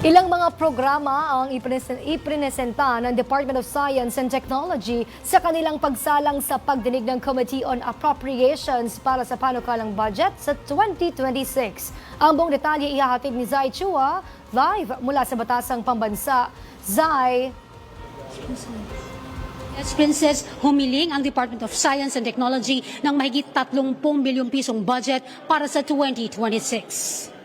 Ilang mga programa ang iprinesenta ng Department of Science and Technology sa kanilang pagsalang sa pagdinig ng Committee on Appropriations para sa panukalang budget sa 2026. Ang buong detalye ihahatid ni Zai Chua live mula sa Batasang Pambansa. Zai. Yes, Princess, humiling ang Department of Science and Technology ng mahigit 30 bilyong pisong budget para sa 2026.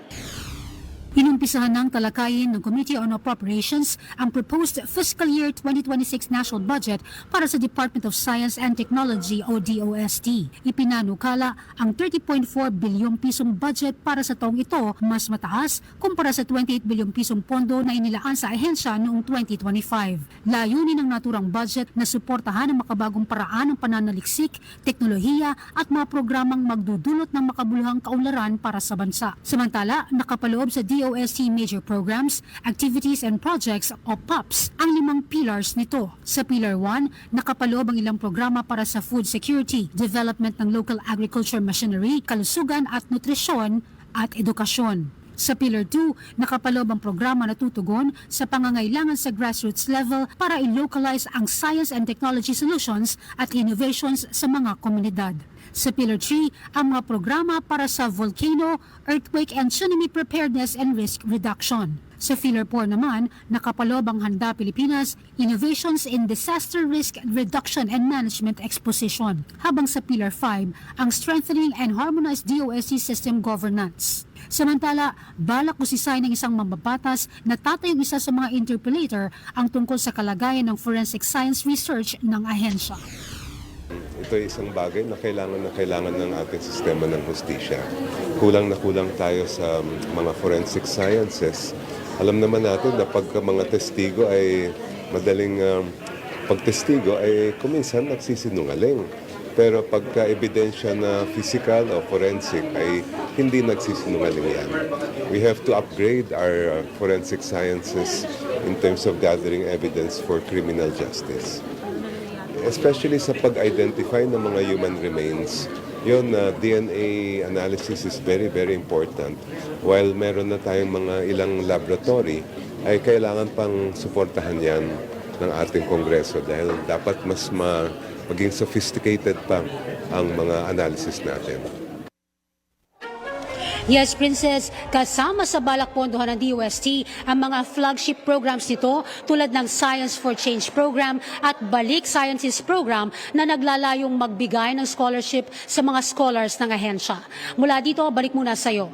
Inumpisahan ng talakayin ng Committee on Appropriations ang proposed fiscal year 2026 national budget para sa Department of Science and Technology o DOST. Ipinanukala ang 30.4 bilyong pisong budget para sa taong ito, mas mataas kumpara sa 28 bilyong pisong pondo na inilaan sa ahensya noong 2025. Layunin ng naturang budget na suportahan ang makabagong paraan ng pananaliksik, teknolohiya at mga programang magdudulot ng makabuluhang kaunlaran para sa bansa. Samantala, nakapaloob sa DOST Major Programs, Activities and Projects o PAPS ang 5 pillars nito. Sa Pillar 1, nakapaloob ang ilang programa para sa food security, development ng local agriculture machinery, kalusugan at nutrisyon at edukasyon. Sa Pillar 2, nakapaloob ang programa na tutugon sa pangangailangan sa grassroots level para i-localize ang science and technology solutions at innovations sa mga komunidad. Sa Pillar 3, ang mga programa para sa volcano, earthquake and tsunami preparedness and risk reduction. Sa Pillar 4 naman, nakapaloob ang Handa Pilipinas, Innovations in Disaster Risk Reduction and Management Exposition. Habang sa Pillar 5, ang Strengthening and Harmonized DOST System Governance. Samantala, balak usisay ng isang mambabatas na tatayong isa sa mga interpolator ang tungkol sa kalagayan ng forensic science research ng ahensya. Ito ay isang bagay na kailangan ng ating sistema ng hustisya. Kulang na kulang tayo sa mga forensic sciences. Alam naman natin na pag mga testigo ay madaling pagtestigo ay kuminsan nagsisinungaling. Pero pagka ebidensya na physical o forensic ay hindi nagsisinungaling yan. We have to upgrade our forensic sciences in terms of gathering evidence for criminal justice. Especially sa pag-identify ng mga human remains, yun DNA analysis is very, very important. While meron na tayong mga ilang laboratory, ay kailangan pang suportahan yan ng ating Kongreso dahil dapat mas maging sophisticated pa ang mga analysis natin. Yes, Princess, kasama sa balak pondohan ng DOST ang mga flagship programs nito tulad ng Science for Change program at Balik Sciences program na naglalayong magbigay ng scholarship sa mga scholars ng ahensya. Mula dito, balik muna sa iyo.